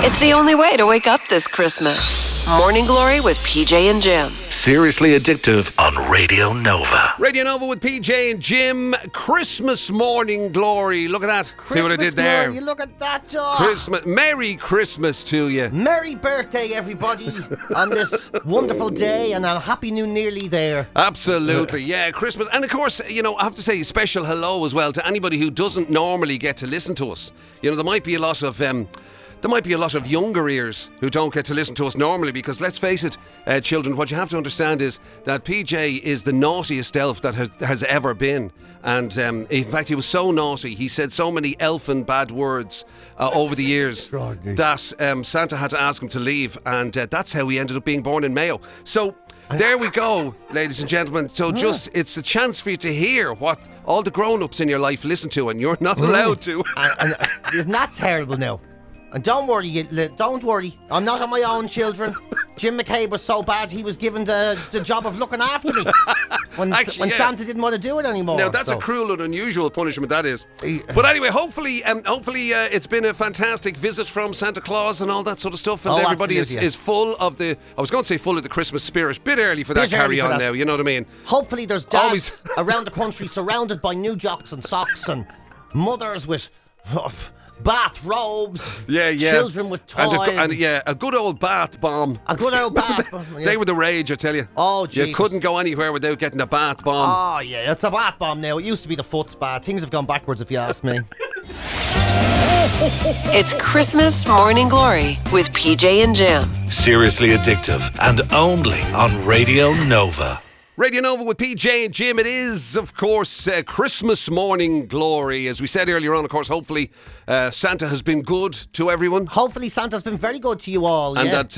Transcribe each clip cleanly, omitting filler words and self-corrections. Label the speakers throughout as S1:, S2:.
S1: It's the only way to wake up this Christmas. Morning Glory with PJ and Jim.
S2: Seriously Addictive on Radio Nova.
S3: Radio Nova with PJ and Jim. Christmas Morning Glory. Look at that. See what I did there?
S4: You look at that, Joe.
S3: Merry Christmas to you.
S4: Merry birthday, everybody, on this wonderful day, and a happy new nearly there.
S3: Absolutely, yeah, Christmas. And of course, I have to say a special hello as well to anybody who doesn't normally get to listen to us. There might be a lot of younger ears who don't get to listen to us normally because, let's face it, children, what you have to understand is that PJ is the naughtiest elf that has ever been. And in fact, he was so naughty, he said so many elfin bad words over the years that Santa had to ask him to leave. And that's how he ended up being born in Mayo. So there we go, ladies and gentlemen. So it's a chance for you to hear what all the grown-ups in your life listen to, and you're not allowed to.
S4: And isn't that terrible now? And don't worry, I'm not on my own, children. Jim McCabe was so bad he was given the job of looking after me when Santa didn't want to do it anymore.
S3: Now that's a cruel and unusual punishment, that is. But anyway, hopefully it's been a fantastic visit from Santa Claus and all that sort of stuff, and everybody is full of the, I was going to say full of the Christmas spirit. Bit early for that carry on now, you know what I mean?
S4: Hopefully there's dads around the country surrounded by new jocks and socks, and mothers with bathrobes, children with toys,
S3: and a good old bath bomb.
S4: A good old bath bomb. Yeah.
S3: They were the rage, I tell you.
S4: Oh, Jesus.
S3: You couldn't go anywhere without getting a bath bomb.
S4: Oh, yeah, it's a bath bomb now. It used to be the foot's bath. Things have gone backwards, if you ask me.
S1: It's Christmas Morning Glory with PJ and Jim.
S2: Seriously Addictive and only on Radio Nova.
S3: Radio Nova with PJ and Jim. It is, of course, Christmas Morning Glory. As we said earlier on, of course, hopefully Santa has been good to everyone.
S4: Hopefully Santa's been very good to you all.
S3: And that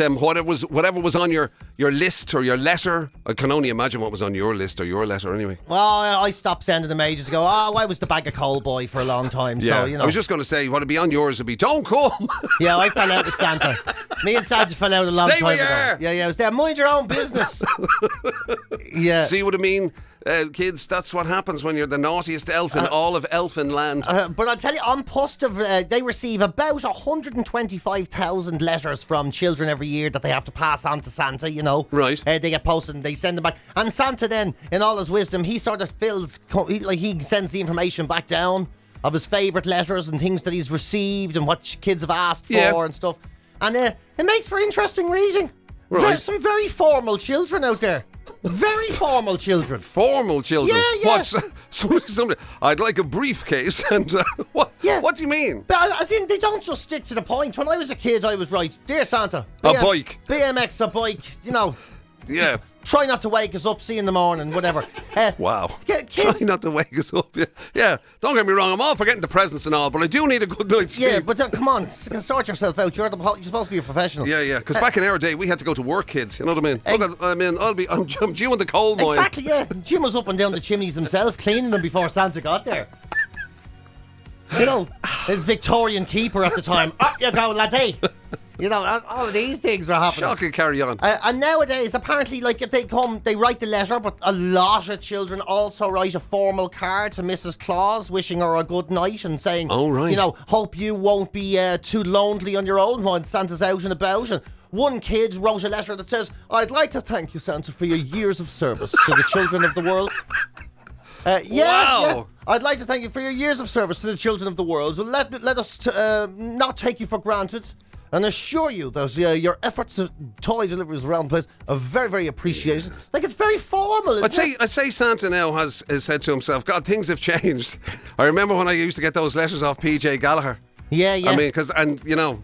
S3: whatever was on your list or your letter, I can only imagine what was on your list or your letter anyway.
S4: Well, I stopped sending them ages ago. I was the bag of coal boy for a long time.
S3: Yeah,
S4: so,
S3: I was just going to say, what'd be on yours would be, don't come.
S4: Yeah, I fell out with Santa. Me and Santa fell out a long time ago. Yeah, I was there. Mind your own business. Yeah.
S3: See what I mean? Kids, that's what happens when you're the naughtiest elf in all of Elfin land.
S4: But I'll tell you, on post they receive about 125,000 letters from children every year that they have to pass on to Santa, Right. They get posted and they send them back. And Santa then, in all his wisdom, he sort of he sends the information back down of his favourite letters and things that he's received and what kids have asked for and stuff. And it makes for interesting reading.
S3: Right.
S4: Some very formal children out there. Very formal children.
S3: Formal children?
S4: Yeah.
S3: What? Somebody, I'd like a briefcase and what? Yeah. What do you mean?
S4: But, as in, they don't just stick to the point. When I was a kid, I was right. Dear Santa.
S3: A bike.
S4: BMX, a bike,
S3: Yeah.
S4: Try not to wake us up, see you in the morning, whatever.
S3: Wow.
S4: Kids,
S3: try not to wake us up. Yeah, don't get me wrong, I'm all for getting the presents and all, but I do need a good night's sleep.
S4: Yeah, but come on, sort yourself out. You're supposed to be a professional.
S3: Yeah, because back in our day, we had to go to work, kids. You know what I mean? I'm due in the coal mine.
S4: Exactly, yeah. Jim was up and down the chimneys himself, cleaning them before Santa got there. His Victorian keeper at the time. Up you go, laddie. All of these things were happening.
S3: Shocking, carry on.
S4: And nowadays, apparently, if they come, they write the letter, but a lot of children also write a formal card to Mrs. Claus, wishing her a good night and saying,
S3: oh, right.
S4: Hope you won't be too lonely on your own when Santa's out and about. And one kid wrote a letter that says, I'd like to thank you, Santa, for your years of service to the children of the world.
S3: Wow.
S4: Yeah. I'd like to thank you for your years of service to the children of the world. So let us not take you for granted and assure you that your efforts to toy deliveries around the place are very, very appreciated. It's very formal,
S3: I'd say Santa now has said to himself, God, things have changed. I remember when I used to get those letters off PJ Gallagher.
S4: Yeah.
S3: I mean,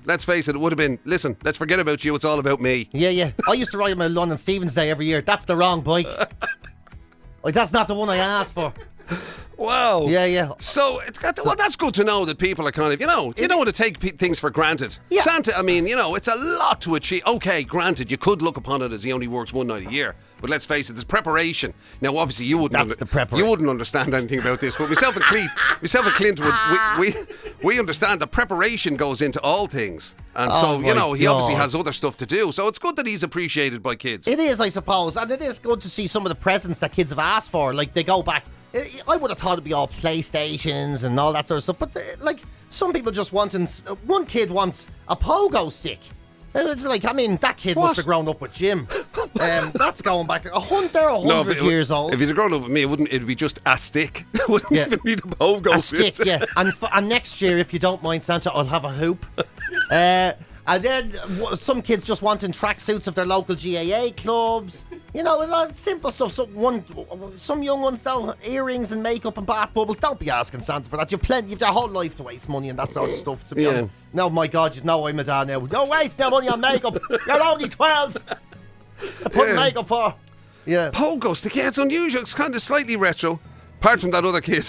S3: let's face it would have been, listen, let's forget about you, it's all about me.
S4: Yeah. I used to write him a London Stevens Day every year. That's the wrong bike. That's not the one I asked for.
S3: Wow.
S4: Yeah.
S3: So, that's good to know that people are kind of, you don't want to take things for granted.
S4: Yeah.
S3: Santa, I mean, it's a lot to achieve. Okay, granted, you could look upon it as he only works one night a year. But let's face it, there's preparation. Now, obviously, you wouldn't.
S4: The preparation.
S3: You wouldn't understand anything about this, but myself and Clint we understand that preparation goes into all things, and he obviously has other stuff to do. So it's good that he's appreciated by kids.
S4: It is, I suppose, and it is good to see some of the presents that kids have asked for. Like they go back. I would have thought it'd be all PlayStations and all that sort of stuff, but some people just one kid wants a pogo stick. It's like, I mean, that kid must have grown up with Jim. That's going back they're 100 years old.
S3: If he'd grown up with me, it'd be just a stick. It wouldn't even be the pogo stick.
S4: A stick, yeah. And next year, if you don't mind, Santa, I'll have a hoop. And then some kids just wanting tracksuits of their local GAA clubs. You know, a lot of simple stuff. Some young ones, though, earrings and makeup and bath bubbles. Don't be asking Santa for that. You've their whole life to waste money and that sort of stuff, to be honest. No, my God, you know I'm a dad now. Don't waste no money on makeup. You're only 12. I put makeup for. Yeah.
S3: Pogo stick, yeah, it's unusual. It's kind of slightly retro. Apart from that other kid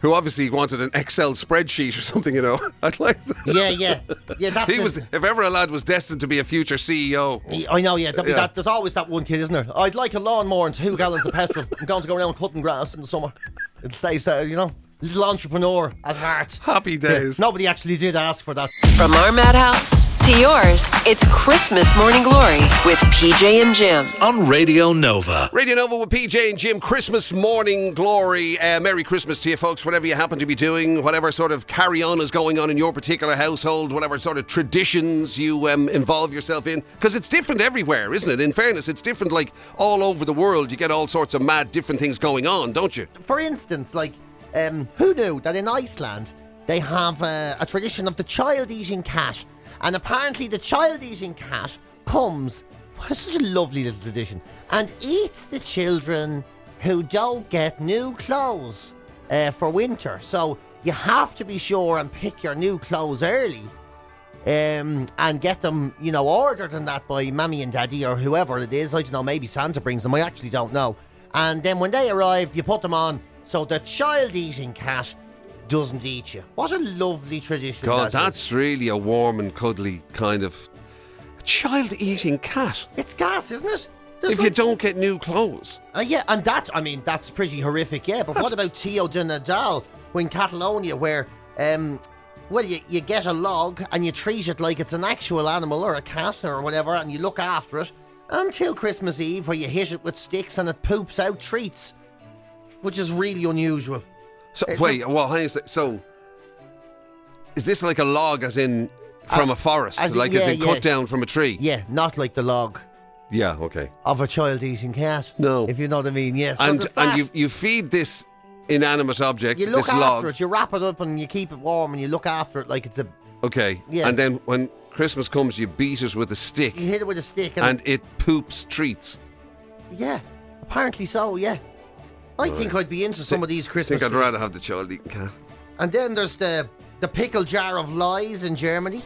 S3: who obviously wanted an Excel spreadsheet or something, you know. I'd like that.
S4: Yeah. That's
S3: if ever a lad was destined to be a future CEO.
S4: I know, yeah. There's always that one kid, isn't there? I'd like a lawnmower and 2 gallons of petrol. I'm going to go around cutting grass in the summer. It stays there, you know. Little entrepreneur at heart.
S3: Happy days.
S4: Yeah, nobody actually did ask for that.
S1: From our madhouse to yours, it's Christmas Morning Glory with PJ and Jim.
S2: On Radio Nova.
S3: Radio Nova with PJ and Jim. Christmas Morning Glory. Merry Christmas to you folks, whatever you happen to be doing, whatever sort of carry-on is going on in your particular household, whatever sort of traditions you involve yourself in. Because it's different everywhere, isn't it? In fairness, it's different like all over the world. You get all sorts of mad different things going on, don't you?
S4: For instance, like... who knew that in Iceland they have a tradition of the child eating cat? And apparently the child eating cat comes, it's such a lovely little tradition, and eats the children who don't get new clothes for winter. So you have to be sure and pick your new clothes early and get them, you know, ordered and that by Mammy and Daddy or whoever it is. I don't know, maybe Santa brings them, I actually don't know. And then when they arrive, you put them on so the child-eating cat doesn't eat you. What a lovely tradition.
S3: God, that's really a warm and cuddly kind of child-eating cat.
S4: It's gas, isn't it?
S3: If you don't get new clothes.
S4: Yeah, and that's pretty horrific, yeah. But what about Tio de Nadal in Catalonia where, you get a log and you treat it like it's an actual animal or a cat or whatever and you look after it until Christmas Eve where you hit it with sticks and it poops out treats. Which is really unusual.
S3: So so is this like a log as in from a forest? As in cut down from a tree?
S4: Yeah, not like the log.
S3: Yeah, okay.
S4: Of a child-eating cat.
S3: No.
S4: If you know what I mean, yes.
S3: Yeah. And you feed this inanimate object,
S4: you look
S3: this
S4: after
S3: log.
S4: it, you wrap it up and you keep it warm and you look after it like it's a...
S3: Okay.
S4: Yeah.
S3: And then when Christmas comes, you beat it with a stick.
S4: You hit it with a stick.
S3: And it poops treats.
S4: Yeah, apparently so, yeah. I think I'd be into some of these Christmas
S3: I think I'd rather have the child-eating cat.
S4: And then there's the pickle jar of lies in Germany.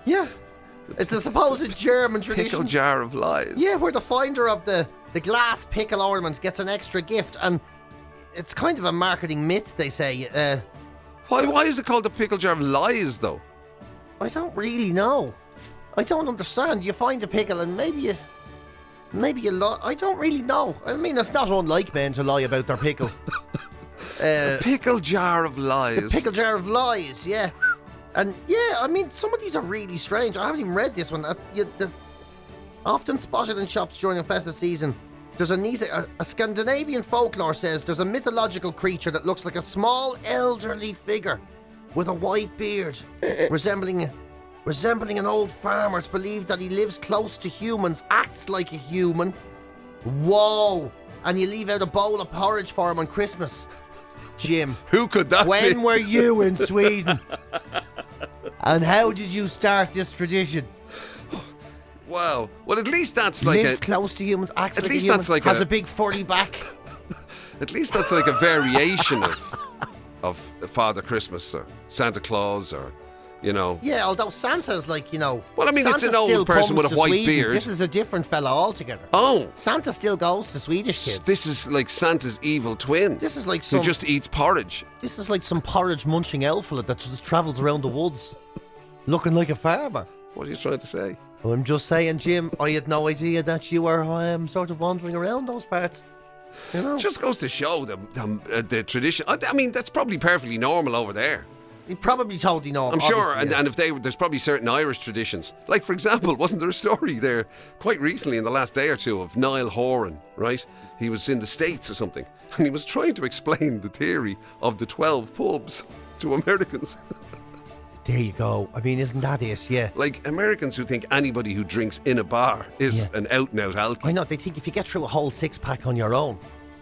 S4: Yeah. It's a supposed German tradition.
S3: Pickle jar of lies.
S4: Yeah, where the finder of the glass pickle ornament gets an extra gift. And it's kind of a marketing myth, they say.
S3: Why is it called the pickle jar of lies, though?
S4: I don't really know. I don't understand. You find a pickle and maybe you lie. I don't really know. I mean, it's not unlike men to lie about their pickle.
S3: The pickle jar of lies.
S4: The pickle jar of lies, yeah. And yeah, I mean, some of these are really strange. I haven't even read this one. Often spotted in shops during a festive season. There's a Scandinavian folklore says there's a mythological creature that looks like a small elderly figure with a white beard, resembling an old farmer. It's believed that he lives close to humans, acts like a human. Whoa! And you leave out a bowl of porridge for him on Christmas. Jim.
S3: Who could that be?
S4: When were you in Sweden? And how did you start this tradition?
S3: Wow. Well, at least that's like
S4: lives close to humans, acts
S3: at
S4: like
S3: least
S4: a human,
S3: that's like
S4: has a big furry back.
S3: At least that's like a variation of Father Christmas or Santa Claus or... You know.
S4: Yeah, although Santa's like, you know...
S3: Well, I mean,
S4: Santa
S3: it's an old person with a white
S4: Sweden.
S3: beard.
S4: This is a different fella altogether.
S3: Oh.
S4: Santa still goes to Swedish kids.
S3: This is like Santa's evil twin.
S4: This is like
S3: who just eats porridge.
S4: This is like some porridge-munching elf fella that just travels around the woods looking like a farmer.
S3: What are you trying to say?
S4: I'm just saying, Jim, I had no idea that you were sort of wandering around those parts. You know?
S3: Just goes to show the tradition. I mean, that's probably perfectly normal over there.
S4: You probably totally know.
S3: I'm sure, and if there's probably certain Irish traditions. Like, for example, wasn't there a story there quite recently in the last day or two of Niall Horan, right? He was in the States or something, and he was trying to explain the theory of the 12 pubs to Americans.
S4: There you go. I mean, isn't that it? Yeah.
S3: Like, Americans who think anybody who drinks in a bar is an out-and-out alky.
S4: I know, they think if you get through a whole six-pack on your own,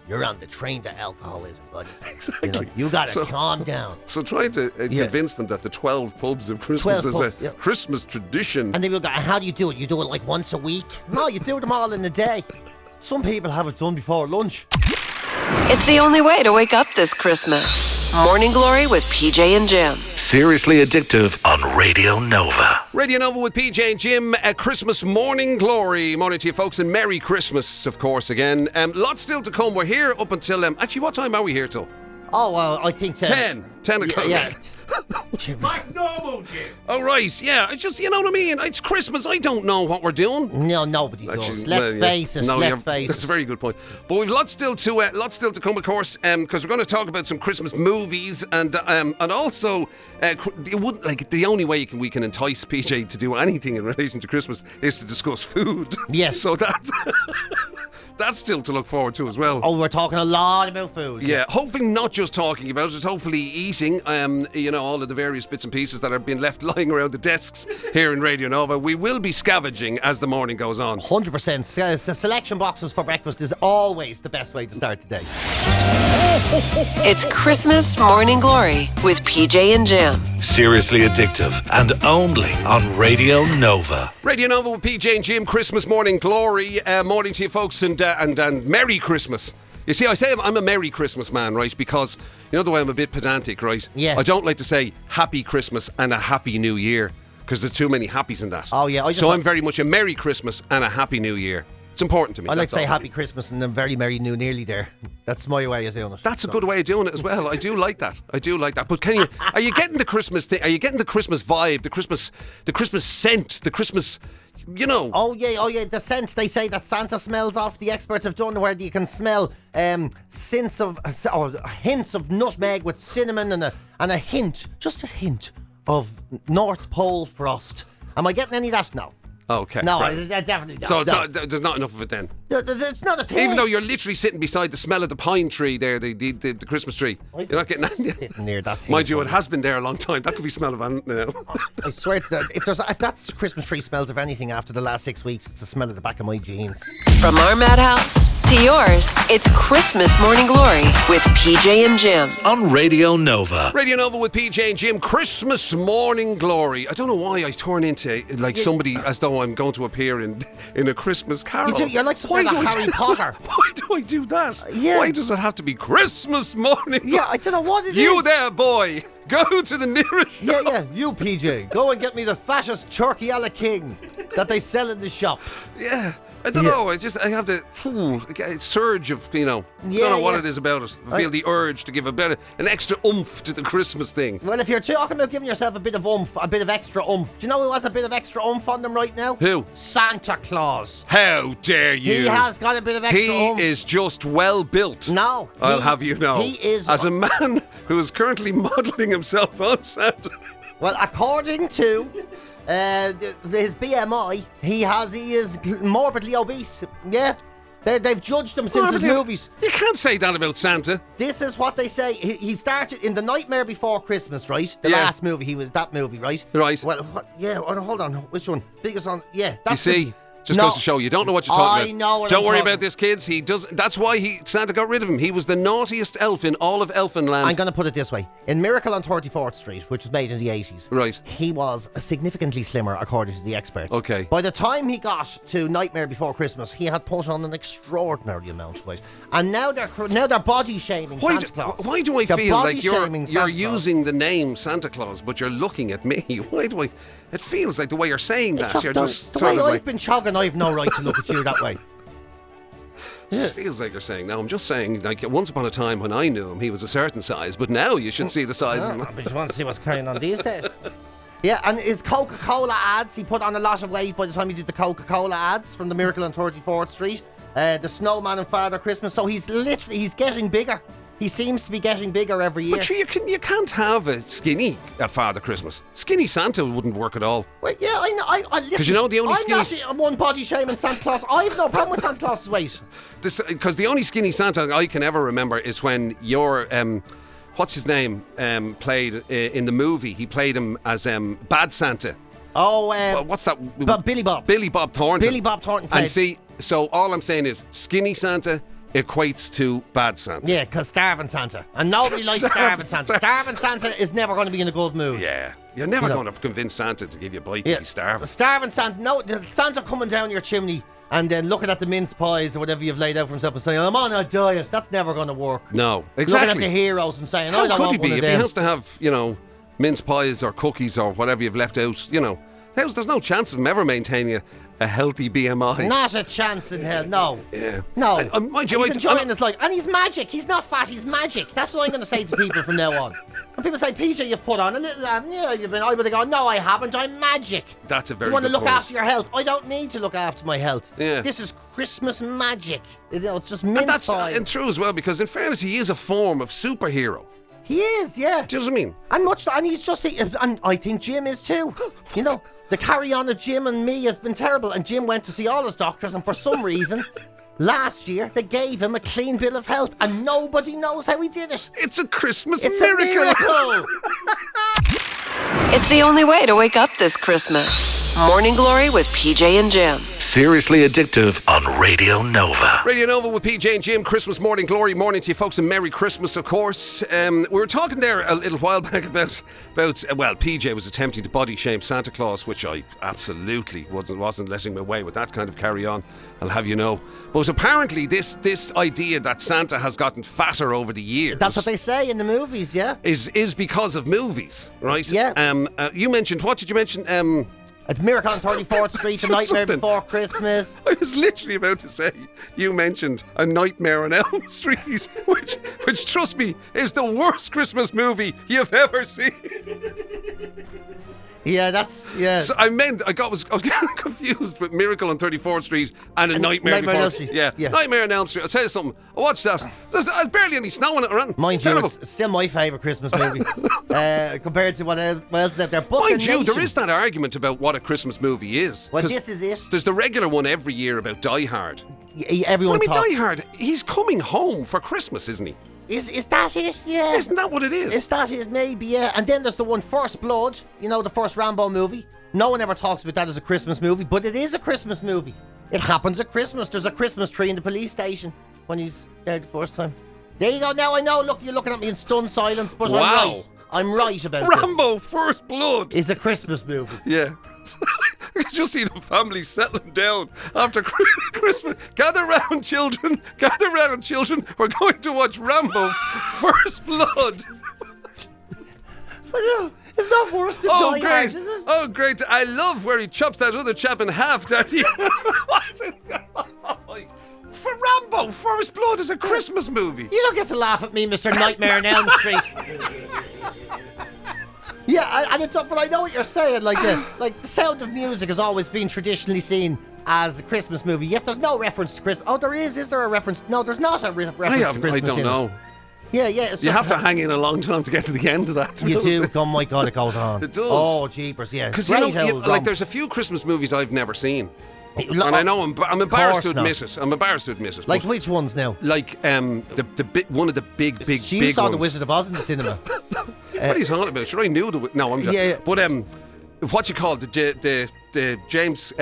S4: you're on the train to alcoholism, buddy.
S3: Exactly.
S4: You gotta calm down.
S3: So trying to convince them that the 12 pubs of Christmas is a Christmas tradition.
S4: And they will go, how do you do it? You do it like once a week? No, you do them all in a day. Some people have it done before lunch.
S1: It's the only way to wake up this Christmas. Morning Glory with PJ and Jim.
S2: Seriously Addictive on Radio Nova.
S3: Radio Nova with PJ and Jim. Christmas Morning Glory. Morning to you folks, and Merry Christmas, of course, again. Lots still to come. We're here up until... actually, what time are we here till?
S4: Oh, well, I think...
S3: 10 o'clock.
S4: Yeah.
S5: Like normal, Jim.
S3: Oh, right, yeah. It's just, you know what I mean? It's Christmas. I don't know what we're doing.
S4: No, nobody does. Let's face it. Let's face it.
S3: That's a very good point. But we've lots still to come, of course, because we're going to talk about some Christmas movies, and also, it wouldn't, like, the only way we can entice PJ to do anything in relation to Christmas is to discuss food.
S4: Yes.
S3: So that's... That's still to look forward to as well.
S4: Oh, we're talking a lot about food.
S3: Yeah, hopefully not just talking about it, hopefully eating, all of the various bits and pieces that are being left lying around the desks here in Radio Nova. We will be scavenging as the morning goes on.
S4: 100%. The selection boxes for breakfast is always the best way to start the day.
S1: It's Christmas Morning Glory with PJ and Jim.
S2: Seriously Addictive and only on Radio Nova.
S3: Radio Nova with PJ and Jim, Christmas Morning Glory. Morning to you folks, and Merry Christmas. You see, I say I'm a Merry Christmas man, right? Because, you know the way I'm a bit pedantic, right?
S4: Yeah.
S3: I don't like to say Happy Christmas and a Happy New Year, because there's too many happies in that.
S4: Oh, yeah.
S3: I'm very much a Merry Christmas and a Happy New Year. It's important to me.
S4: I like to say Happy Christmas and then very Merry New Nearly there. That's my way of doing it.
S3: That's a good way of doing it as well. I do like that. But are you getting the Christmas thing? Are you getting the Christmas vibe, the Christmas scent, the Christmas, you know?
S4: Oh yeah. The scent, they say that Santa smells off. The experts have done where you can smell hints of nutmeg with cinnamon and a hint, just a hint of North Pole frost. Am I getting any of that? No.
S3: Okay.
S4: No,
S3: right.
S4: I definitely don't.
S3: So there's not enough of it then?
S4: It's not a thing.
S3: Even though you're literally sitting beside the smell of the pine tree there, the Christmas tree. You're not getting
S4: sitting near that thing.
S3: Mind you, it has been there a long time. That could be smell of anything now.
S4: I swear to God, if that's Christmas tree smells of anything after the last 6 weeks, it's the smell of the back of my jeans.
S1: From our madhouse to yours, it's Christmas Morning Glory with PJ and Jim.
S2: On Radio Nova.
S3: Radio Nova with PJ and Jim, Christmas Morning Glory. I don't know why I turn into like somebody as though I'm going to appear in a Christmas carol.
S4: You're like something like Harry Potter.
S3: Why do I do that?
S4: Yeah.
S3: Why does it have to be Christmas morning?
S4: Yeah, I don't know what it is.
S3: You there, boy. Go to the nearest shop.
S4: Yeah, you, PJ. Go and get me the fattest turkey a la king that they sell in the shop.
S3: Yeah. I don't know. I have the surge of, I don't know what it is about it. I feel the urge to give an extra oomph to the Christmas thing.
S4: Well, if you're talking about giving yourself a bit of oomph, a bit of extra oomph, do you know who has a bit of extra oomph on them right now?
S3: Who?
S4: Santa Claus.
S3: How dare you?
S4: He has got a bit of extra oomph.
S3: He is just well built.
S4: No.
S3: I'll have you know.
S4: He is.
S3: As a man who is currently modelling himself on Santa.
S4: Well, according to his BMI, he is morbidly obese. Yeah. They've judged him since his movies.
S3: You can't say that about Santa.
S4: This is what they say. He started in The Nightmare Before Christmas, right? The last movie, he was that movie, right?
S3: Right.
S4: Well, hold on. Which one? Biggest one? Yeah. That's
S3: you see? Just goes to show you don't know what you're talking about.
S4: I know what
S3: Don't
S4: I'm
S3: worry
S4: talking
S3: about this, kids. He does. That's why Santa got rid of him. He was the naughtiest elf in all of Elfinland.
S4: I'm going to put it this way. In Miracle on 34th Street, which was made in the 80s,
S3: right,
S4: he was significantly slimmer, according to the experts.
S3: Okay.
S4: By the time he got to Nightmare Before Christmas, he had put on an extraordinary amount of weight. And now they're body shaming Santa Claus.
S3: Why do I feel like you're using the name Santa Claus, but you're looking at me? Why do I... It feels like the way you're saying that. You're just
S4: the way I've been chogging, I've no right to look at you that way.
S3: It just feels like you're saying. Now, I'm just saying, like, once upon a time when I knew him, he was a certain size, but now you should see the size of him.
S4: I just want to see what's carrying on these days. Yeah, and his Coca-Cola ads, he put on a lot of weight by the time he did the Coca-Cola ads from the Miracle on 34th Street, the Snowman and Father Christmas. So he's getting bigger. He seems to be getting bigger every year.
S3: But you can't have a skinny at Father Christmas. Skinny Santa wouldn't work at all.
S4: Well, yeah, I know.
S3: Because you know the only skinny...
S4: I'm not one body shaming Santa Claus. I have no problem with Santa Claus's weight.
S3: Because the only skinny Santa I can ever remember is when your... what's his name? Played in the movie. He played him as Bad Santa.
S4: Oh,
S3: what's that?
S4: Billy Bob.
S3: Billy Bob Thornton.
S4: Billy Bob Thornton played.
S3: And see, so all I'm saying is skinny Santa equates to Bad Santa.
S4: Yeah, because starving Santa. And nobody likes starving Santa. Starving Santa is never going to be in a good mood.
S3: Yeah. You're never going to convince Santa to give you a bite if he's starving.
S4: Starving Santa. No, Santa coming down your chimney and then looking at the mince pies or whatever you've laid out for himself and saying, I'm on a diet. That's never going to work.
S3: No, exactly.
S4: Looking at the heroes and saying,
S3: How
S4: I don't
S3: could
S4: want
S3: he be
S4: one of
S3: if
S4: them.
S3: he has to have, mince pies or cookies or whatever you've left out, there's no chance of him ever maintaining a healthy BMI.
S4: Not a chance in hell, no.
S3: Yeah.
S4: No.
S3: Mind you,
S4: he's enjoying his life. And he's magic. He's not fat, he's magic. That's what I'm going to say to people from now on. When people say, PJ, you've put on a little, you've been, I would go, no, I haven't, I'm magic.
S3: That's a very good
S4: You want to look
S3: point.
S4: after your health. I don't need to look after my health.
S3: Yeah.
S4: This is Christmas magic. It's just mince pies.
S3: And true as well, because in fairness, he is a form of superhero.
S4: He is, yeah.
S3: Do you know what I mean?
S4: And he's just, and I think Jim is too. The carry-on of Jim and me has been terrible. And Jim went to see all his doctors, and for some reason, last year they gave him a clean bill of health, and nobody knows how he did it.
S3: It's a Christmas
S4: It's
S3: miracle.
S4: a miracle.
S1: It's the only way to wake up this Christmas. Morning Glory with PJ and Jim.
S2: Seriously Addictive on Radio Nova.
S3: Radio Nova with PJ and Jim. Christmas morning glory. Morning to you folks, and Merry Christmas, of course. We were talking there a little while back about PJ was attempting to body shame Santa Claus, which I absolutely wasn't letting my way with that kind of carry on, I'll have you know. But apparently this idea that Santa has gotten fatter over the years...
S4: That's what they say in the movies, yeah.
S3: ...is because of movies, right?
S4: Yeah.
S3: You mentioned, what did you mention?
S4: At Miracle on 34th Street, A Nightmare Before Christmas.
S3: I was literally about to say, you mentioned A Nightmare on Elm Street, which trust me, is the worst Christmas movie you've ever seen.
S4: Yeah, yeah.
S3: So I was getting confused with Miracle on 34th Street and A Nightmare Before.
S4: on Elm Street.
S3: Yeah. Nightmare on Elm Street. I'll tell you something. I watched that. There's barely any snow in it around.
S4: Mind you, it's still my favourite Christmas movie compared to what else is out there.
S3: Mind you, there is that argument about what a Christmas movie is.
S4: Well, this is it.
S3: There's the regular one every year about Die Hard.
S4: Everyone talks.
S3: Die Hard, he's coming home for Christmas, isn't he?
S4: Is that it? Yeah.
S3: Isn't that what it is?
S4: Is that it? Maybe, yeah. And then there's the one First Blood, the first Rambo movie. No one ever talks about that as a Christmas movie, but it is a Christmas movie. It happens at Christmas. There's a Christmas tree in the police station when he's there the first time. There you go. Now I know. Look, you're looking at me in stunned silence, but
S3: wow.
S4: I'm right about
S3: Rambo First Blood
S4: is a Christmas movie.
S3: Yeah. I can just see the family settling down after Christmas. Gather round, children. Gather round, children. We're going to watch Rambo First Blood.
S4: It's not worse than Die Hard, is it?
S3: Oh, great. I love where he chops that other chap in half, Daddy. For Rambo First Blood is a Christmas movie.
S4: You don't get to laugh at me, Mr. Nightmare on Elm Street. Yeah, but I know what you're saying. Like the Sound of Music has always been traditionally seen as a Christmas movie. Yet there's no reference to Christmas. Oh, there is. Is there a reference? No, there's not a reference to Christmas.
S3: I don't know.
S4: Yeah.
S3: You have to hang in a long time to get to the end of that.
S4: You do. Oh my God, it goes on.
S3: It does.
S4: Oh, jeepers, yeah.
S3: Because there's a few Christmas movies I've never seen. And I know I'm embarrassed to admit it. I'm embarrassed to admit it.
S4: Like which ones now?
S3: Like one of the big
S4: You saw
S3: ones.
S4: The Wizard of Oz in the cinema.
S3: What are you talking about? Sure, I knew the. No, I'm just.
S4: Yeah.
S3: But what you call the James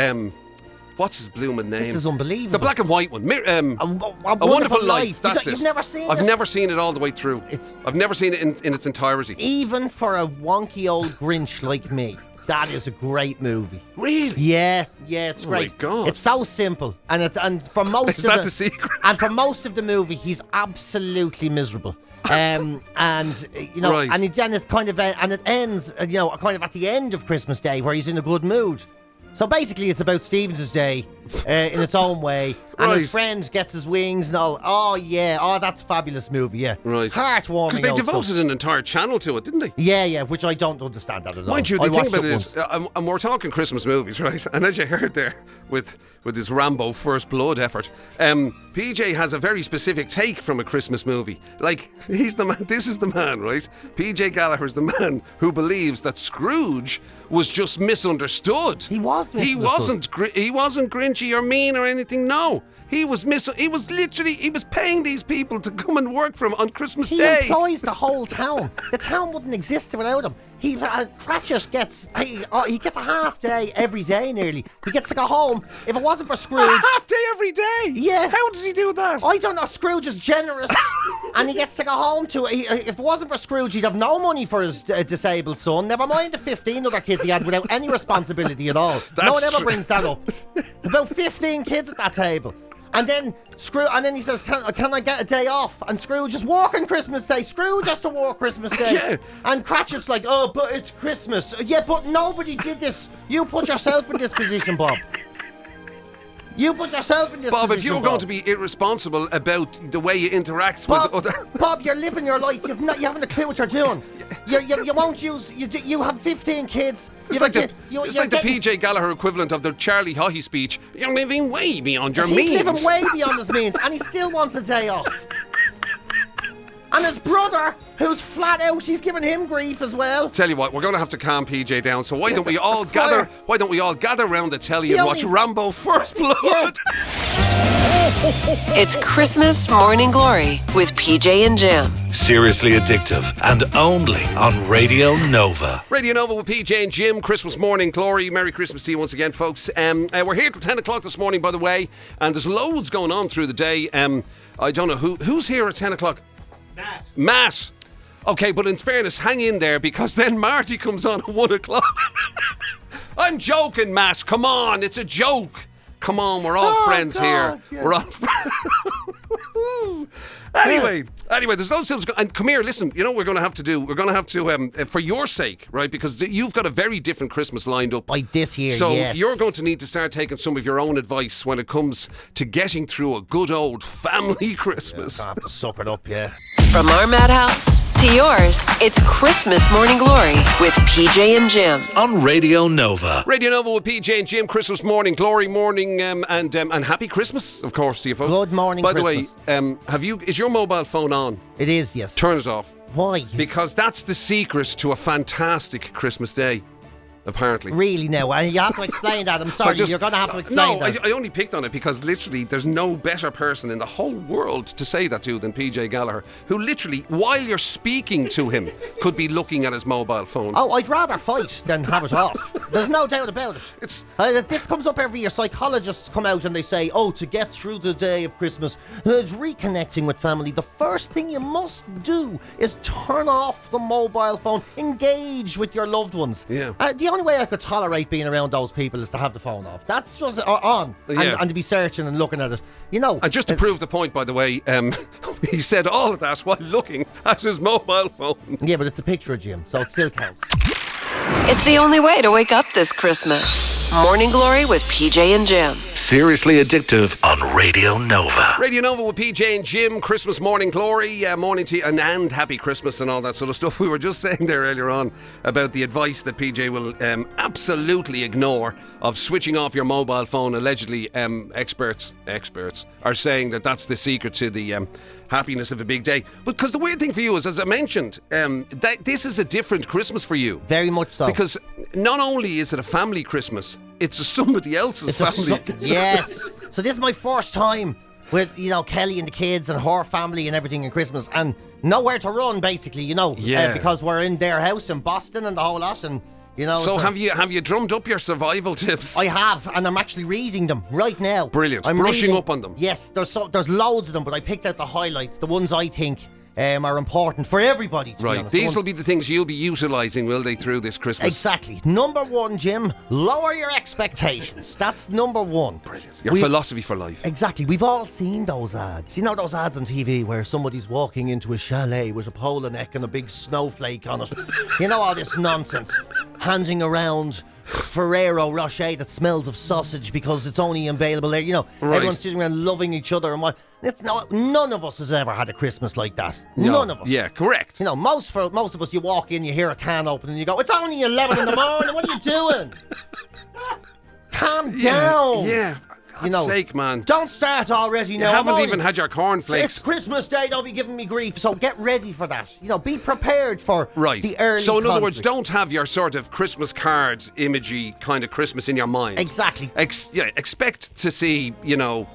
S3: what's his blooming name?
S4: This is unbelievable.
S3: The black and white one. A Wonderful Life. That's it.
S4: You've never seen it?
S3: I've never seen it all the way through. I've never seen it in its entirety.
S4: Even for a wonky old Grinch like me. That is a great movie.
S3: Really?
S4: Yeah, it's great.
S3: Oh my God.
S4: It's so simple, and for most
S3: is that the secret?
S4: And for most of the movie, he's absolutely miserable. Right. And it kind of and it ends, kind of at the end of Christmas Day where he's in a good mood. So basically, it's about Stevens' Day in its own way. And his friend gets his wings and all. Oh, yeah. Oh, that's a fabulous movie, yeah.
S3: Right.
S4: Heartwarming.
S3: Because they devoted an entire channel to it, didn't they?
S4: Yeah, which I don't understand that at all.
S3: Mind you, the thing about it is, and we're talking Christmas movies, right? And as you heard there, with his Rambo First Blood effort, PJ has a very specific take from a Christmas movie. Like, he's the man, this is the man, right? PJ Gallagher is the man who believes that Scrooge was just misunderstood.
S4: He was misunderstood.
S3: He wasn't grinchy or mean or anything, no. He was paying these people to come and work for him on Christmas Day.
S4: He employs the whole town. The town wouldn't exist without him. Cratchit gets he gets a half day every day nearly. He gets to go home. If it wasn't for Scrooge,
S3: a half day every day.
S4: Yeah.
S3: How does he do that?
S4: I don't know. Scrooge is generous, and he gets to go home to. If it wasn't for Scrooge, he'd have no money for his disabled son. Never mind the 15 other kids he had without any responsibility at all. No one ever brings that up. About 15 kids at that table. And then he says, can I get a day off? And Scrooge is working Christmas Day. Scrooge has to work Christmas Day.
S3: Yeah.
S4: And Cratchit's like, oh, but it's Christmas. Yeah, but nobody did this. You put yourself in this position, Bob. You put yourself in this position,
S3: Bob, if you're going to be irresponsible about the way you interact with other...
S4: Bob, you're living your life. You haven't a clue what you're doing. You won't use... You have 15 kids.
S3: It's like the PJ Gallagher equivalent of the Charlie Haughey speech. You're living way beyond your means.
S4: He's living way beyond his means, and he still wants a day off. And his brother, who's flat out, he's giving him grief as well.
S3: Tell you what, we're going to have to calm PJ down. So why don't we all gather? Why don't we all gather around the telly and watch Rambo First Blood?
S4: Yeah.
S1: It's Christmas Morning Glory with PJ and Jim.
S2: Seriously addictive and only on Radio Nova.
S3: Radio Nova with PJ and Jim. Christmas Morning Glory. Merry Christmas to you once again, folks. We're here till 10 o'clock this morning, by the way, and there's loads going on through the day. I don't know who's here at 10 o'clock. Matt. Okay, but in fairness, hang in there because then Marty comes on at 1 o'clock. I'm joking, Matt. Come on, it's a joke. Come on, we're all friends here. Yeah. We're all Anyway, there's no silver. And come here, listen, you know what we're going to have to do? We're going to have to, for your sake, right? Because you've got a very different Christmas lined up.
S4: Like this year,
S3: so
S4: yes.
S3: You're going to need to start taking some of your own advice when it comes to getting through a good old family Christmas.
S4: Yeah, I have to suck it up, yeah.
S1: From our madhouse to yours, it's Christmas Morning Glory with PJ and Jim.
S2: On Radio Nova.
S3: Radio Nova with PJ and Jim. Christmas Morning Glory morning, and happy Christmas, of course, to you folks.
S4: Good morning,
S3: By
S4: Christmas.
S3: the way, is your mobile phone on?
S4: It is, yes.
S3: Turn it off.
S4: Why?
S3: Because that's the secret to a fantastic Christmas day, apparently.
S4: Really now? You have to explain that. I'm sorry, you're going to have to explain that.
S3: I only picked on it because literally there's no better person in the whole world to say that to than PJ Gallagher, who literally, while you're speaking to him, could be looking at his mobile phone.
S4: Oh, I'd rather fight than have it off. There's no doubt about it. This comes up every year. Psychologists come out and they say, to get through the day of Christmas, reconnecting with family, the first thing you must do is turn off the mobile phone, engage with your loved ones.
S3: Yeah.
S4: The only way I could tolerate being around those people is to have the phone off. That's just on. And to be searching and looking at it. You know.
S3: And just to prove the point, by the way, he said all of that while looking at his mobile phone.
S4: Yeah, but it's a picture of Jim, so it still counts.
S1: It's the only way to wake up this Christmas. Morning Glory with PJ and Jim.
S2: Seriously addictive on Radio Nova.
S3: Radio Nova with PJ and Jim. Christmas Morning Glory. Morning to you and happy Christmas and all that sort of stuff. We were just saying there earlier on about the advice that PJ will absolutely ignore of switching off your mobile phone. Allegedly, experts are saying that that's the secret to the happiness of a big day. Because the weird thing for you is, as I mentioned, that this is a different Christmas for you.
S4: Very much so.
S3: Because not only is it a family Christmas, it's somebody else's family.
S4: Yes. So this is my first time with, Kelly and the kids and her family and everything in Christmas, and nowhere to run, basically, because we're in their house in Boston and the whole lot, and
S3: So have you drummed up your survival tips?
S4: I have, and I'm actually reading them right now.
S3: Brilliant.
S4: I'm
S3: brushing
S4: reading,
S3: up on them.
S4: Yes, there's loads of them, but I picked out the highlights, the ones I think are important for everybody, to be honest.
S3: These will be the things you'll be utilising, will they, through this Christmas?
S4: Exactly. Number one, Jim, lower your expectations. That's number one.
S3: Brilliant. Your philosophy for life.
S4: Exactly. We've all seen those ads. You know those ads on TV where somebody's walking into a chalet with a polo neck and a big snowflake on it. You know all this nonsense. Handing around Ferrero Rocher that smells of sausage because it's only available there. You know, everyone's sitting around loving each other and what. None of us has ever had a Christmas like that. No. None of us.
S3: Yeah, correct.
S4: You know, most of us, you walk in, you hear a can open, and you go, "It's only 11 in the morning. What are you doing? Calm down."
S3: Yeah. God's sake, man.
S4: Don't start already now.
S3: You haven't even had your cornflakes.
S4: It's Christmas Day, don't be giving me grief. So get ready for that. You know, be prepared for the early
S3: So in other
S4: conflict.
S3: words, don't have your sort of Christmas cards, imagey kind of Christmas in your mind.
S4: Exactly.
S3: Expect to see, you know,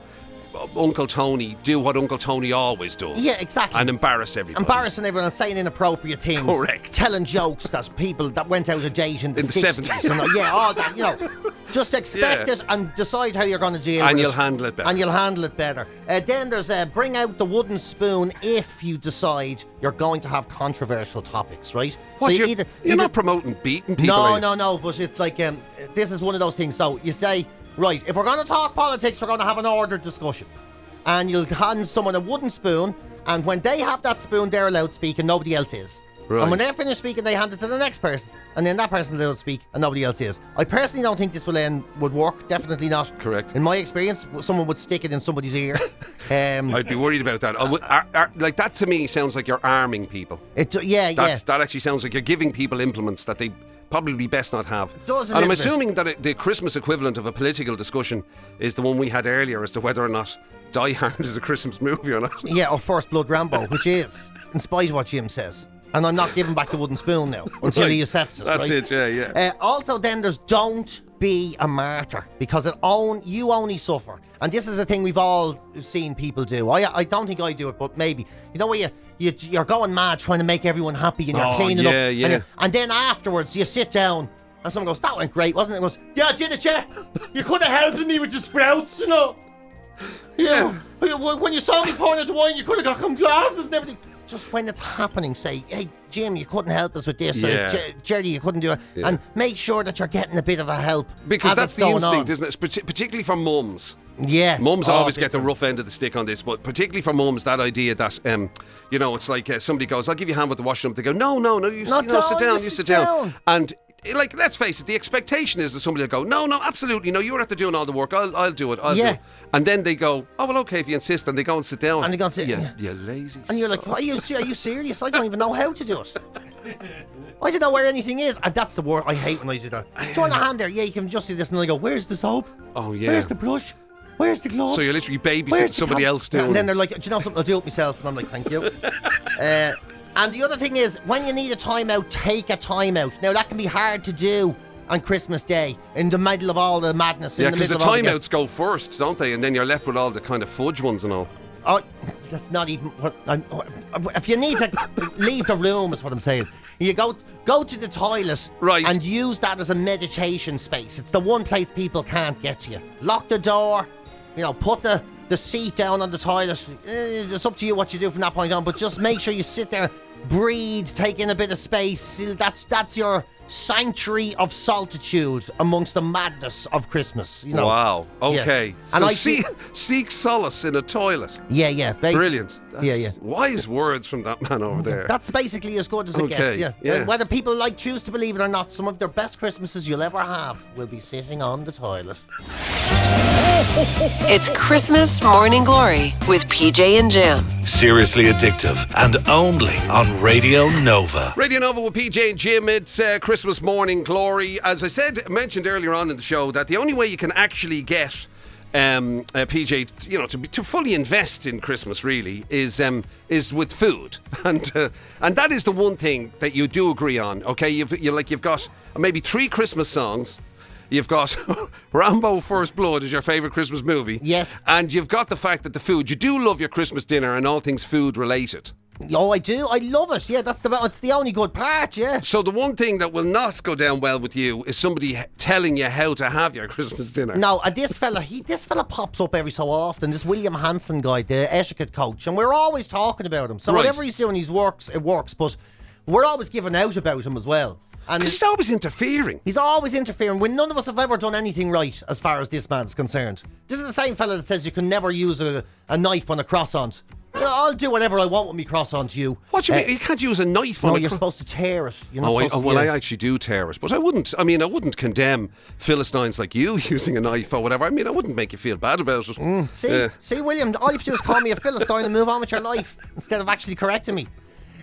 S3: Uncle Tony do what Uncle Tony always does.
S4: Yeah, exactly.
S3: And embarrass everybody.
S4: Embarrassing everyone and saying inappropriate things.
S3: Correct.
S4: Telling jokes that people that went out of date in the
S3: 60s.
S4: And, all that, you know. Just expect it and decide how you're going to deal with it.
S3: And you'll handle it better.
S4: And you'll handle it better. Then there's bring out the wooden spoon if you decide you're going to have controversial topics, right?
S3: What,
S4: so
S3: you're not promoting beating people.
S4: No, but it's like, this is one of those things. So you say, right, if we're going to talk politics, we're going to have an ordered discussion. And you'll hand someone a wooden spoon, and when they have that spoon, they're allowed to speak and nobody else is.
S3: Right.
S4: And when they're finished speaking, they hand it to the next person, and then that person's allowed to speak and nobody else is. I personally don't think this would work. Definitely not.
S3: Correct.
S4: In my experience, someone would stick it in somebody's ear.
S3: I'd be worried about that. Like that to me sounds like you're arming people. That actually sounds like you're giving people implements that they probably best not have.
S4: And
S3: I'm assuming that the Christmas equivalent of a political discussion is the one we had earlier as to whether or not Die Hard is a Christmas movie or not.
S4: Yeah, or First Blood Rambo, which is, in spite of what Jim says. And I'm not giving back the wooden spoon now until he accepts it.
S3: That's
S4: right?
S3: it, yeah.
S4: Also, then there's don't be a martyr, because you only suffer. And this is a thing we've all seen people do. I don't think I do it, but maybe. You know where you're going mad trying to make everyone happy and you're cleaning up.
S3: Yeah.
S4: And then afterwards you sit down and someone goes, "That went great, wasn't it?" Goes, "Yeah, did it, yeah? You could have helped me with the sprouts, you know. Yeah. When you saw me pouring out the wine, you could have got some glasses and everything." Just when it's happening, say, "Hey, Jim, you couldn't help us with this."
S3: Yeah.
S4: Or, "Jerry, you couldn't do it." Yeah. And make sure that you're getting a bit of a help.
S3: Because that's the instinct,
S4: on.
S3: isn't it? Particularly for mums.
S4: Yeah.
S3: Mums always get the rough end of the stick on this, but particularly for mums, that idea that, you know, it's like somebody goes, "I'll give you a hand with the washing up." They go, No, you sit down. And, like, let's face it, the expectation is that somebody will go, No, absolutely, no, you're after doing all the work, I'll do it, I'll do it. And then they go, "Oh, well, okay, if you insist," and they go and sit down.
S4: And they go and sit down.
S3: You lazy.
S4: And you're like, are you serious? I don't even know how to do it. I don't know where anything is. And that's the word I hate when I do that. Do you want a hand there? Yeah, you can just do this. And I go, "Where's the soap?
S3: Oh, yeah.
S4: Where's the brush? Where's the gloves?"
S3: So you're literally babysitting somebody else doing.
S4: And then they're like, "Do you know something? I'll do it myself." And I'm like, "Thank you." And the other thing is, when you need a timeout, take a timeout. Now, that can be hard to do on Christmas Day, in the middle of all the madness.
S3: Yeah, because the timeouts go first, don't they? And then you're left with all the kind of fudge ones and all.
S4: Oh, that's not even what if you need to leave the room, is what I'm saying. You go to the toilet,
S3: right,
S4: and use that as a meditation space. It's the one place people can't get to you. Lock the door, you know, put the seat down on the toilet. It's up to you what you do from that point on, but just make sure you sit there, breathe, take in a bit of space. That's your sanctuary of solitude amongst the madness of Christmas. You know.
S3: Wow. Okay.
S4: Yeah.
S3: So seek solace in a toilet.
S4: Yeah.
S3: Brilliant.
S4: That's
S3: wise words from that man over there.
S4: That's basically as good as it gets. Yeah. Whether people choose to believe it or not, some of their best Christmases you'll ever have will be sitting on the toilet.
S1: It's Christmas Morning Glory with PJ and Jim.
S2: Seriously addictive and only on Radio Nova.
S3: Radio Nova with PJ and Jim. It's Christmas Morning Glory. As I mentioned earlier on in the show, that the only way you can actually get PJ, you know, to fully invest in Christmas really is with food, and that is the one thing that you do agree on. Okay, you've got maybe 3 Christmas songs. You've got Rambo First Blood is your favourite Christmas movie.
S4: Yes.
S3: And you've got the fact that the food, you do love your Christmas dinner and all things food related.
S4: Oh, I do. I love it. Yeah, it's the only good part, yeah.
S3: So the one thing that will not go down well with you is somebody telling you how to have your Christmas dinner.
S4: No, this fella pops up every so often, this William Hansen guy, the etiquette coach, and we're always talking about him. So whatever he's doing, it works, but we're always giving out about him as well. And
S3: he's always interfering.
S4: He's always interfering when none of us have ever done anything right as far as this man's concerned. This is the same fella that says you can never use a knife on a croissant. I'll do whatever I want with me cross onto you.
S3: What do you mean? You can't use a knife on
S4: No,
S3: a
S4: you're supposed to tear it. You're not
S3: Oh,
S4: supposed to,
S3: well, I actually do tear it, but I wouldn't condemn Philistines like you using a knife or whatever. I mean, I wouldn't make you feel bad about it.
S4: See, William, all you have to do is call me a Philistine and move on with your life instead of actually correcting me.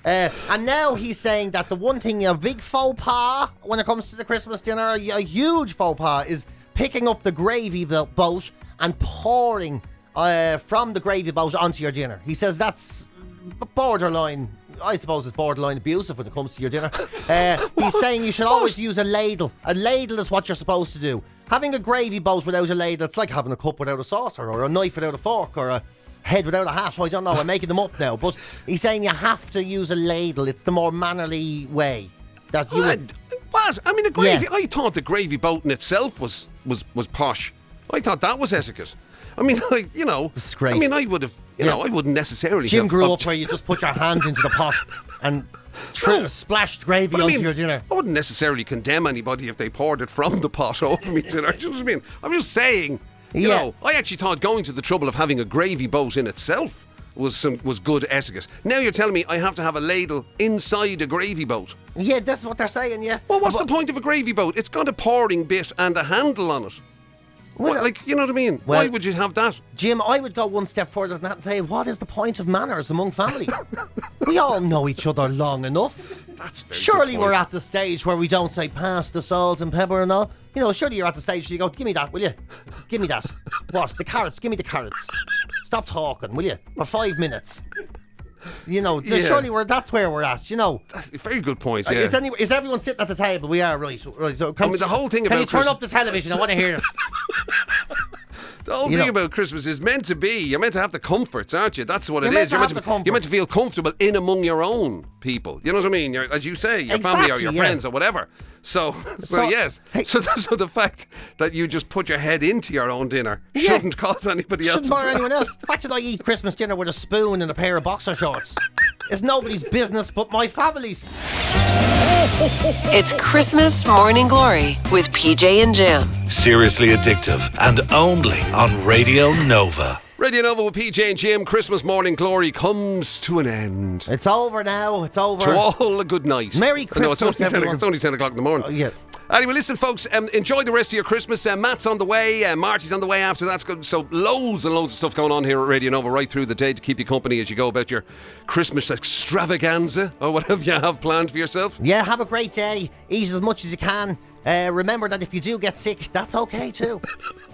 S4: And now he's saying that the one thing, a big faux pas when it comes to the Christmas dinner, a huge faux pas, is picking up the gravy boat and pouring from the gravy boat onto your dinner. He says that's borderline, I suppose it's borderline abusive when it comes to your dinner. He's saying you should always use a ladle. A ladle is what you're supposed to do. Having a gravy boat without a ladle, it's like having a cup without a saucer, or a knife without a fork, or a head without a hat. I don't know, I'm making them up now. But he's saying you have to use a ladle. It's the more mannerly way. That you
S3: What? I mean, the gravy.
S4: Yeah.
S3: I thought the gravy boat in itself was posh. I thought that was etiquette. I mean, like,
S4: This is great.
S3: I mean, I would have, I wouldn't necessarily.
S4: Jim
S3: have
S4: grew up where you just put your hand into the pot and splashed gravy onto your dinner.
S3: I wouldn't necessarily condemn anybody if they poured it from the pot over me dinner. Do you know what I mean? I'm just saying. You know, I actually thought going to the trouble of having a gravy boat in itself was good etiquette. Now you're telling me I have to have a ladle inside a gravy boat.
S4: Yeah, that's what they're saying, yeah.
S3: Well, what's the point of a gravy boat? It's got a pouring bit and a handle on it.
S4: Well,
S3: you know what I mean?
S4: well,
S3: why would you have that?
S4: Jim, I would go one step further than that and say, what is the point of manners among family? We all know each other long enough.
S3: That's very
S4: Surely
S3: good
S4: we're
S3: point.
S4: at the stage where we don't say, pass the salt and pepper and all. Surely you're at the stage where you go, give me that, will you? Give me that. What? The carrots? Give me the carrots. Stop talking, will you? For 5 minutes. Surely that's where we're at,
S3: Very good point, yeah.
S4: Is everyone sitting at the table? We are, right. So
S3: the whole thing
S4: can
S3: about
S4: you turn up the television? I want to hear it.
S3: The whole thing about Christmas is meant to be, you're meant to have the comforts, aren't you? That's what it
S4: You're
S3: is.
S4: meant to have the comfort.
S3: You're meant to feel comfortable in among your own people. You know what I mean? As you say, your family or your friends or whatever. So yes.
S4: Hey.
S3: So the fact that you just put your head into your own dinner shouldn't cause anybody else.
S4: Shouldn't bother anyone else. The fact that I eat Christmas dinner with a spoon and a pair of boxer shorts is nobody's business but my family's.
S1: It's Christmas Morning Glory with PJ and Jim.
S2: Seriously addictive and only on Radio Nova.
S3: Radio Nova with PJ and Jim. Christmas Morning Glory comes to an end.
S4: It's over now. It's over.
S3: To all a good night.
S4: Merry Christmas,
S3: No, it's only 10 o'clock in the morning.
S4: Oh, yeah.
S3: Anyway, listen, folks, enjoy the rest of your Christmas. Matt's on the way, Marty's on the way after that's good. So loads and loads of stuff going on here at Radio Nova right through the day to keep you company as you go about your Christmas extravaganza or whatever you have planned for yourself.
S4: Yeah, have a great day. Eat as much as you can. Remember that if you do get sick, that's okay too.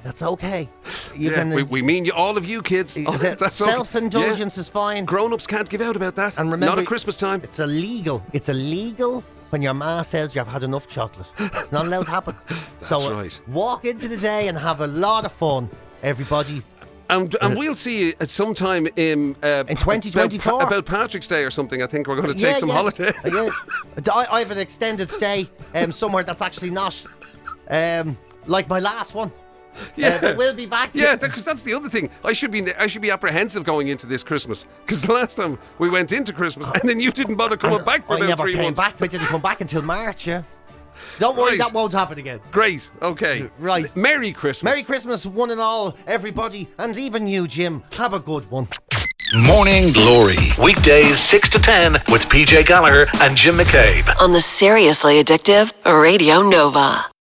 S4: That's okay.
S3: We mean you, all of you kids. That's
S4: self-indulgence is fine.
S3: Grown-ups can't give out about that.
S4: And remember,
S3: not at Christmas time.
S4: It's illegal. It's illegal when your ma says you've had enough chocolate. It's not allowed to happen.
S3: That's right.
S4: Walk into the day and have a lot of fun, everybody.
S3: And we'll see you at some time in
S4: 2024
S3: about Patrick's Day or something. I think we're going to take some holiday.
S4: I have an extended stay somewhere that's actually not like my last one. But we'll be back.
S3: Yeah, because that's the other thing. I should be apprehensive going into this Christmas because the last time we went into Christmas and then you didn't bother coming back for about 3 months.
S4: I didn't come back until March. Yeah. Don't worry, that won't happen again.
S3: Great. Okay.
S4: Right.
S3: Merry Christmas.
S4: Merry Christmas, one and all, everybody, and even you, Jim. Have a good one.
S2: Morning Glory. Weekdays 6 to 10 with PJ Gallagher and Jim McCabe.
S1: On the Seriously Addictive Radio Nova.